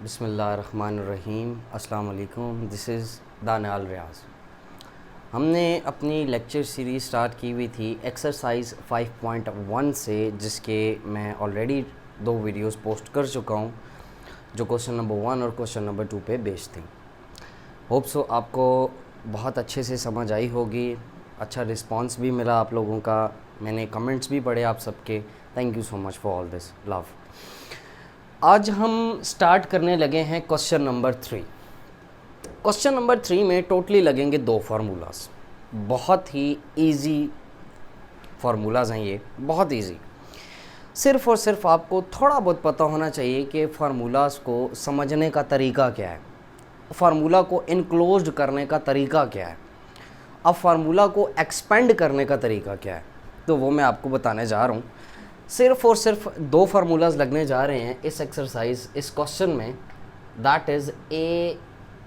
बिस्मिल्लाहिर्रहमानिर्रहीम अस्सलाम वालेकुम। दिस इज़ दानियाल रियाज। हमने अपनी लेक्चर सीरीज़ स्टार्ट की हुई थी एक्सरसाइज 5.1 से, जिसके मैं ऑलरेडी 2 वीडियोस पोस्ट कर चुका हूँ जो क्वेश्चन नंबर 1 और क्वेश्चन नंबर 2 पे बेस्ड थी। होप सो आपको बहुत अच्छे से समझ आई होगी। अच्छा रिस्पांस भी मिला आप लोगों का, मैंने कमेंट्स भी पढ़े आप सबके। Thank you so much for all this love. आज हम स्टार्ट करने लगे हैं क्वेश्चन नंबर 3। क्वेश्चन नंबर 3 में टोटली लगेंगे 2 फार्मूलाज। बहुत ही इजी फार्मूलाज हैं ये, बहुत इजी। सिर्फ़ और सिर्फ आपको थोड़ा बहुत पता होना चाहिए कि फार्मूलाज को समझने का तरीका क्या है, फार्मूला को इनक्लोज्ड करने का तरीका क्या है, अब फार्मूला को एक्सपेंड करने का तरीका क्या है, तो वो मैं आपको बताने जा रहा हूँ। सिर्फ़ और सिर्फ 2 फार्मूलाज लगने जा रहे हैं इस एक्सरसाइज, इस क्वेश्चन में। That is a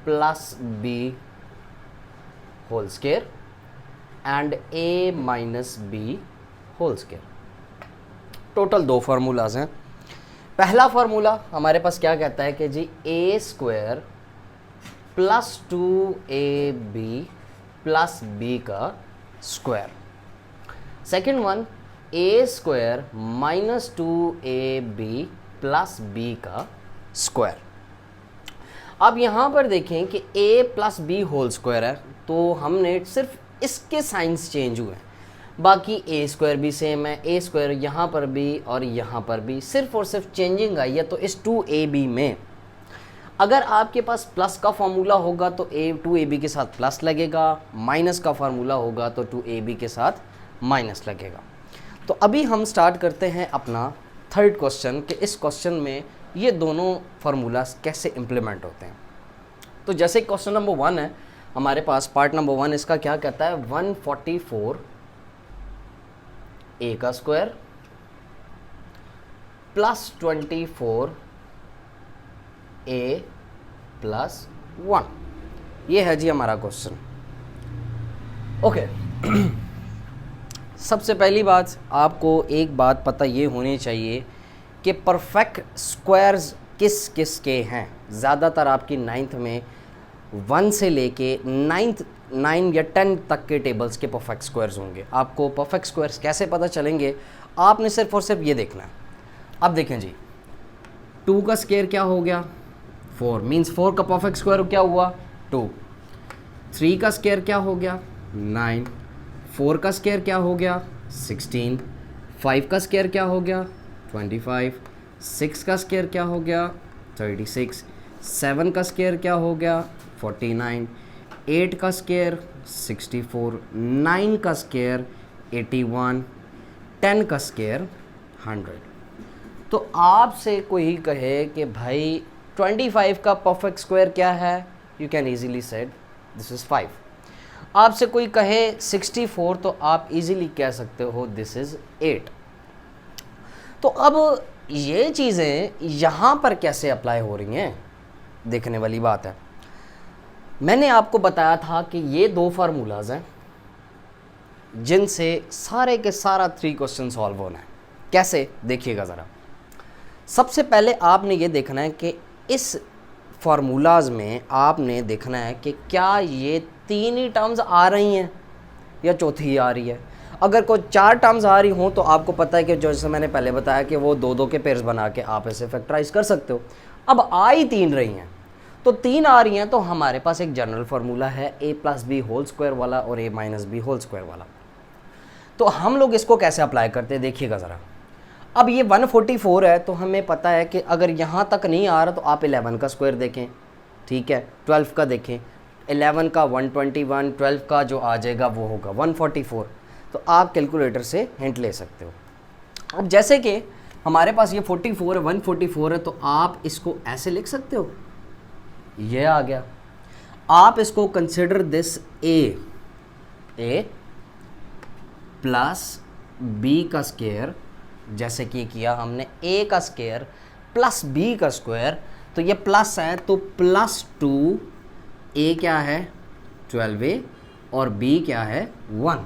plus B whole square and a minus B whole square. Total 2 formulas हैं। पहला फार्मूला हमारे पास क्या कहता है कि जी a square plus 2ab plus b का square. Second one a square minus 2ab plus b का स्क्वायर। अब यहाँ पर देखें कि a plus B whole square है, तो हमने सिर्फ इसके साइंस चेंज हुए हैं, बाकी a स्क्वायर भी सेम है। a स्क्वायर यहाँ पर भी और यहाँ पर भी, सिर्फ और सिर्फ चेंजिंग आई है तो इस 2ab में। अगर आपके पास प्लस का फार्मूला होगा तो 2ab के साथ प्लस लगेगा, माइनस का फार्मूला होगा तो 2ab के साथ माइनस लगेगा। तो अभी हम स्टार्ट करते हैं अपना थर्ड क्वेश्चन कि इस क्वेश्चन में ये दोनों फार्मूलाज कैसे इम्प्लीमेंट होते हैं। तो जैसे क्वेश्चन नंबर 1 है हमारे पास, पार्ट नंबर 1 इसका क्या कहता है, 144 a का स्क्वायर प्लस 24 a प्लस 1। ये है जी हमारा क्वेश्चन। ओके सबसे पहली बात आपको एक बात पता ये होनी चाहिए कि परफेक्ट स्क्वायर्स किस किस के हैं। ज़्यादातर आपकी 9th में 1 से लेके 9 या 10 तक के टेबल्स के परफेक्ट स्क्वायर्स होंगे। आपको परफेक्ट स्क्वायर्स कैसे पता चलेंगे, आपने सिर्फ और सिर्फ ये देखना है। अब देखें जी, 2 का स्क्वायर क्या हो गया 4, मीन्स 4 का परफेक्ट स्क्वायर क्या हुआ 2। 3 का स्क्वायर क्या हो गया 9। 4 का स्क्वायर क्या हो गया 16। 5 का स्क्वायर क्या हो गया 25। 6 का स्क्वायर क्या हो गया 36। 7 का स्क्वायर क्या हो गया 49। 8 का स्क्वायर 64। 9 का स्क्वायर 81। 10 का स्क्वायर 100। तो आपसे कोई कहे कि भाई 25 का परफेक्ट स्क्वायर क्या है, you can easily said this is 5। आपसे कोई कहे 64 तो आप इजीली कह सकते हो दिस इज़ 8। तो अब ये चीज़ें यहाँ पर कैसे अप्लाई हो रही हैं, देखने वाली बात है। मैंने आपको बताया था कि ये 2 फार्मूलाज हैं जिनसे सारे के सारा 3 क्वेश्चन सॉल्व होना है। कैसे, देखिएगा ज़रा। सबसे पहले आपने ये देखना है कि इस फार्मूलाज में आपने देखना है कि क्या ये 3 ही टर्म्स आ रही हैं या चौथी ही आ रही है। अगर कोई 4 टर्म्स आ रही हों तो आपको पता है कि जैसे मैंने पहले बताया कि वो 2-2 के पेयर्स बना के आप इसे फैक्टराइज कर सकते हो। अब आ ही 3 रही हैं, तो 3 आ रही हैं, तो हमारे पास एक जनरल फार्मूला है a plus B whole square वाला और a minus B whole square वाला। तो हम लोग इसको कैसे अप्लाई करते हैं, देखिएगा ज़रा। अब ये 144 है, तो हमें पता है कि अगर यहाँ तक नहीं आ रहा तो आप 11 का स्क्वायर देखें, ठीक है, 12 का देखें, 11 का 121, 12 का जो आ जाएगा वो होगा 144। तो आप कैलकुलेटर से हिंट ले सकते हो। अब जैसे कि हमारे पास ये 44 है, 144 है, तो आप इसको ऐसे लिख सकते हो, ये आ गया। आप इसको consider this a plus b का स्क्वायर, जैसे कि किया हमने a का स्क्वायर प्लस b का स्क्वायर, तो ये प्लस है तो प्लस 2, a क्या है 12a और b क्या है 1।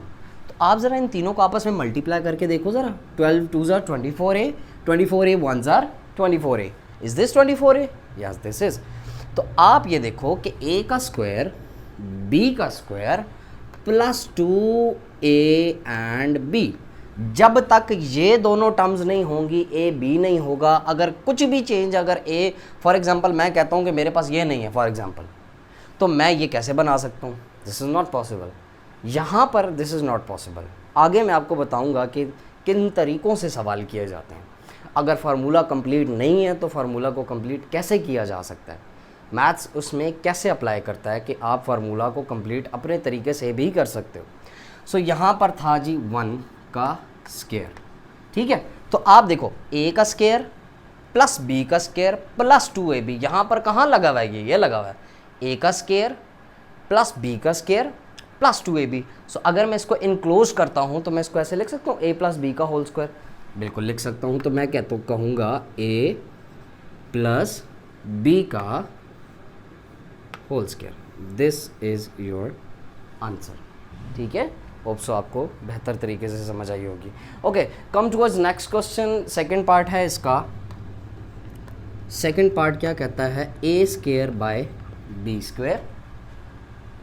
तो आप ज़रा इन तीनों को आपस में मल्टीप्लाई करके देखो ज़रा। 12 2 ज़ार 24a, 24a 1 ज़ार 24a, is this 24a? Yes this is. तो आप ये देखो कि a का स्क्वायर b का square plus 2a and b, जब तक ये दोनों टर्म्स नहीं होंगी a b नहीं होगा। अगर कुछ भी चेंज, अगर a फॉर एग्जांपल मैं कहता हूँ कि मेरे पास ये नहीं है फॉर एग्जांपल, तो मैं ये कैसे बना सकता हूँ? This is not possible. यहाँ पर दिस इज़ नॉट पॉसिबल। आगे मैं आपको बताऊँगा कि किन तरीक़ों से सवाल किए जाते हैं। अगर फार्मूला कंप्लीट नहीं है तो फार्मूला को कंप्लीट कैसे किया जा सकता है, मैथ्स उसमें कैसे अप्लाई करता है कि आप फार्मूला को कंप्लीट अपने तरीके से भी कर सकते हो। सो यहाँ पर था जी 1 का स्क्वायर, ठीक है। तो आप देखो a का स्क्वायर प्लस b का स्क्वायर प्लस 2ab, यहाँ पर कहाँ लगा हुआ है? ये लगा हुआ है a का स्क्वायर प्लस b का स्क्वायर प्लस 2ab। सो अगर मैं इसको इनक्लोज करता हूँ तो मैं इसको ऐसे लिख सकता हूँ a प्लस b का होल स्क्वायर, बिल्कुल लिख सकता हूँ। तो मैं कहूँगा a प्लस b का whole square. This is your answer, ठीक है। होप सो आपको बेहतर तरीके से समझ आई होगी। Okay, come towards next question. Second part है इसका। सेकंड पार्ट क्या कहता है? a square by b square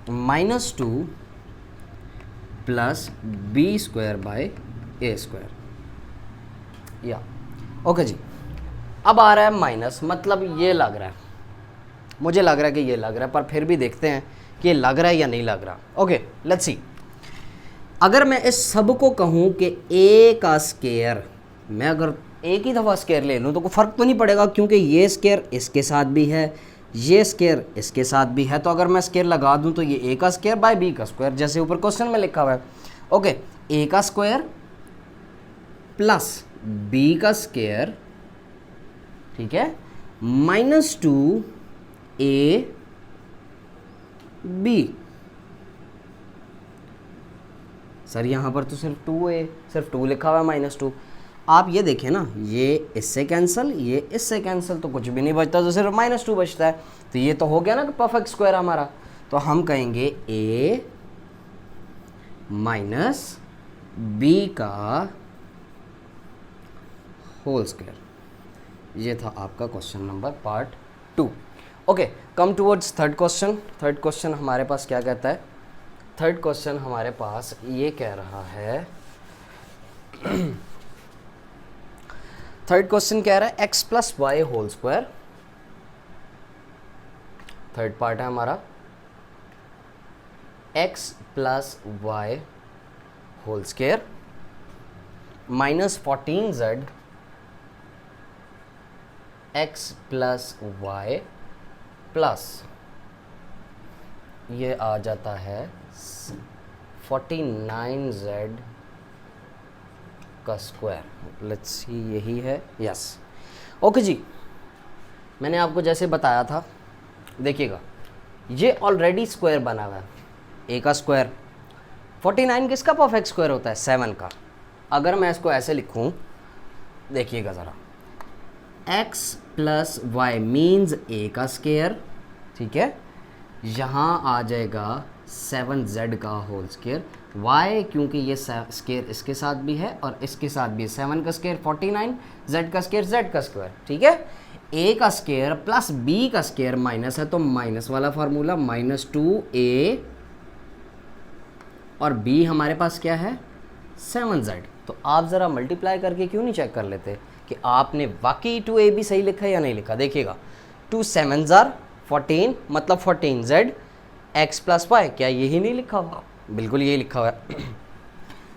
minus 2 plus b square by a square. या ओके जी, अब आ रहा है माइनस, मतलब ये लग रहा है, मुझे लग रहा है कि ये लग रहा है, पर फिर भी देखते हैं कि ये लग रहा है या नहीं लग रहा। Okay let's see. अगर मैं इस सब को कहूँ कि a का स्क्वायर, मैं अगर एक ही दफ़ा स्क्वायर ले लूँ तो कोई फ़र्क तो नहीं पड़ेगा, क्योंकि ये स्क्वायर इसके साथ भी है, ये स्क्वायर इसके साथ भी है। तो अगर मैं स्क्वायर लगा दूँ तो ये a का स्क्वायर बाय b का स्क्वायर, जैसे ऊपर क्वेश्चन में लिखा हुआ है। ओके, a का स्क्वायर प्लस b का स्क्वायर, ठीक है, माइनस 2a b। सर यहाँ पर तो सिर्फ 2a, सिर्फ 2 लिखा हुआ है, माइनस 2। आप ये देखें ना, ये इससे कैंसिल, ये इससे कैंसिल, तो कुछ भी नहीं बचता, तो सिर्फ माइनस 2 बचता है। तो ये तो हो गया ना परफेक्ट स्क्वायर हमारा। तो हम कहेंगे a माइनस b का होल स्क्वायर। ये था आपका question number part 2। Okay, come towards third question. Third question हमारे पास क्या कहता है? थर्ड क्वेश्चन हमारे पास ये कह रहा है थर्ड क्वेश्चन कह रहा है x plus Y whole square. Third part है हमारा x plus Y whole square minus 14z x plus Y plus ये आ जाता है 49z का स्क्वायर। लेट्स सी, यही है, यस। ओके जी, मैंने आपको जैसे बताया था, देखिएगा ये ऑलरेडी स्क्वायर बना हुआ है। a का स्क्वायर 49 किसका परफेक्ट स्क्वायर होता है? 7 का। अगर मैं इसको ऐसे लिखूं, देखिएगा ज़रा, x plus Y means a का स्क्वायर, ठीक है, यहाँ आ जाएगा 7z का होल स्क्वायर। y क्योंकि ये स्क्वायर इसके साथ भी है और इसके साथ भी है, 7 का स्क्वायर 49, z का स्क्वायर z का स्क्वायर, ठीक है। a का स्क्वायर प्लस b का स्क्वायर माइनस है, तो माइनस वाला फार्मूला, माइनस 2a और b हमारे पास क्या है? 7z। तो आप ज़रा मल्टीप्लाई करके क्यों नहीं चेक कर लेते कि आपने वाकई 2ab सही लिखा है या नहीं लिखा? देखिएगा, 2 7s are 14, मतलब 14z x प्लस वाई, क्या यही नहीं लिखा हुआ? बिल्कुल यही लिखा हुआ है।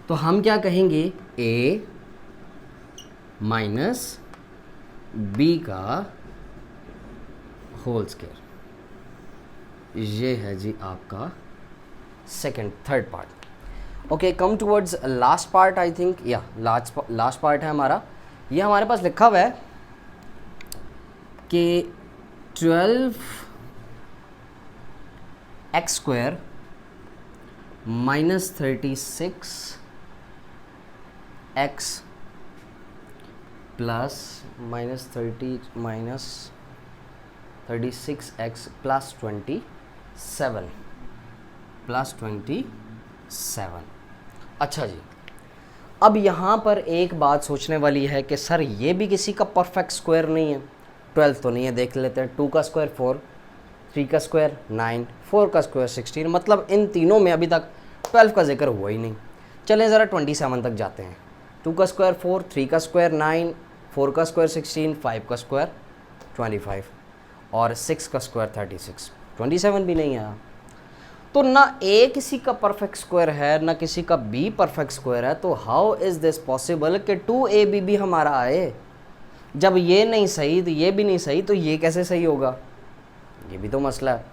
तो हम क्या कहेंगे? a माइनस b का होल स्क्वायर। ये है जी आपका third part. Okay, come towards last part, I think, या लास्ट पार्ट है हमारा। ये हमारे पास लिखा हुआ है कि 12x square minus 36x plus minus 36x plus 27। अच्छा जी, अब यहाँ पर एक बात सोचने वाली है कि सर ये भी किसी का परफेक्ट स्क्वायर नहीं है। 12 तो नहीं है, देख लेते हैं। 2 का स्क्वायर 4, 3 का स्क्वायर 9, 4 का स्क्वायर 16, मतलब इन तीनों में अभी तक 12 का जिक्र हुआ ही नहीं। चलें ज़रा 27 तक जाते हैं। 2 का स्क्वायर 4, 3 का स्क्वायर 9, 4 का स्क्वायर 16, 5 का स्क्वायर 25 और 6 का स्क्वायर 36। 27 भी नहीं आया। तो ना ए किसी का परफेक्ट स्क्वायर है ना किसी का बी परफेक्ट स्क्वायर है, तो हाउ इज़ दिस पॉसिबल कि 2ab भी हमारा आए? जब ये नहीं सही तो ये भी नहीं सही, तो ये कैसे सही होगा? ये भी तो मसला है।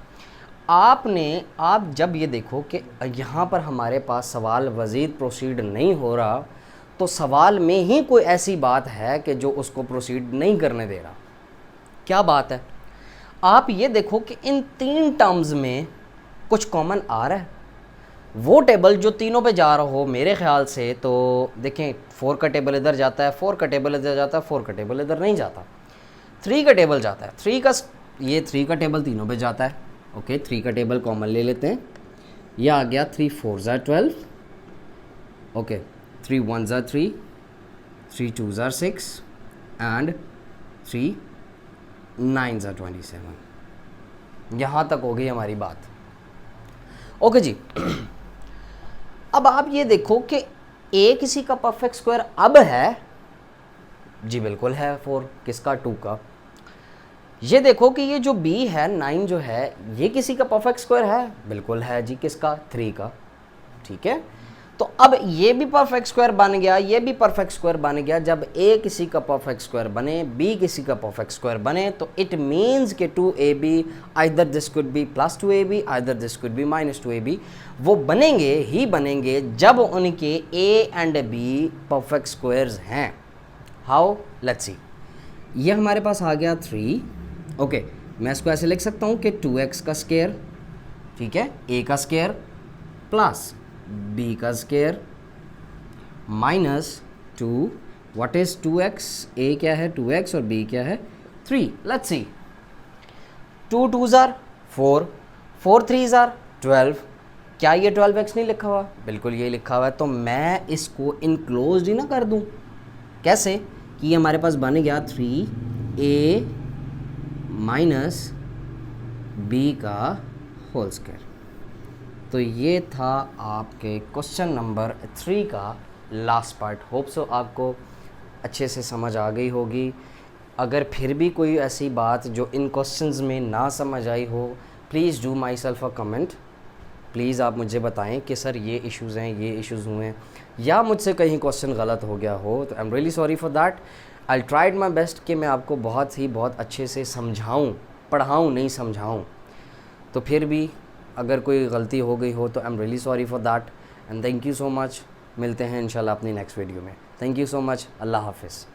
आप जब ये देखो कि यहाँ पर हमारे पास सवाल मज़ीद प्रोसीड नहीं हो रहा, तो सवाल में ही कोई ऐसी बात है कि जो उसको प्रोसीड नहीं करने दे रहा। क्या बात है? आप ये देखो कि इन 3 टर्म्स में कुछ कॉमन आ रहा है। वो टेबल जो तीनों पे जा रहा हो मेरे ख्याल से, तो देखें 4 का टेबल इधर जाता है, 4 का टेबल इधर जाता है, 4 का टेबल इधर नहीं जाता, 3 का टेबल जाता है, 3 का टेबल तीनों पे जाता है। ओके, 3 का टेबल कॉमन ले लेते हैं। यह आ गया 3 4 ज़ा 12, ओके, 3 1 ज़ा 3, 3 2 ज़ा 6 एंड 3 9 ज़ा 27। यहाँ तक हो गई हमारी बात। ओके जी। अब आप ये देखो कि ए किसी का परफेक्ट स्क्वायर अब है जी, बिल्कुल है 4, किसका? 2 का। ये देखो कि ये जो बी है 9 जो है, ये किसी का परफेक्ट स्क्वायर है? बिल्कुल है जी, किसका? 3 का। ठीक है, तो अब ये भी परफेक्ट स्क्वायर बन गया, ये भी परफेक्ट स्क्वायर बन गया। जब ए किसी का परफेक्ट स्क्वायर बने, बी किसी का परफेक्ट स्क्वायर बने, तो इट मीन्स कि 2ab either this could be plus 2ab, either this could be minus 2ab। वो बनेंगे ही बनेंगे जब उनके A and be perfect squares हैं। हाउ? Let's see. ये हमारे पास आ गया 3। ओके, मैं इसको ऐसे लिख सकता हूँ कि 2x का स्क्वायर, ठीक है, a का स्क्वायर प्लस b का square minus 2, what is 2x? a क्या है? 2x और b क्या है? 3। Let's see. 2 2 ज़ार 4, 4 3 ज़ार 12। क्या ये 12x नहीं लिखा हुआ? बिल्कुल ये लिखा हुआ है। तो मैं इसको इनक्लोज ही ना कर दूं? कैसे? कि ये हमारे पास बन गया 3a माइनस b का होल स्क्वायर। तो ये था आपके क्वेश्चन नंबर 3 का लास्ट पार्ट। होप सो आपको अच्छे से समझ आ गई होगी। अगर फिर भी कोई ऐसी बात जो इन क्वेश्चंस में ना समझ आई हो, please do my self a comment. Please आप मुझे बताएं कि सर ये इश्यूज़ हैं, ये इश्यूज़ हुए हैं, या मुझसे कहीं क्वेश्चन गलत हो गया हो, तो I am really sorry for that. I tried my best कि मैं आपको बहुत अच्छे से समझाऊँ, पढ़ाऊँ, नहीं समझाऊँ। तो फिर भी अगर कोई गलती हो गई हो तो I am really sorry for that and thank you so much. मिलते हैं इंशाल्लाह अपनी नेक्स्ट वीडियो में। Thank you so much. अल्लाह हाफिज़।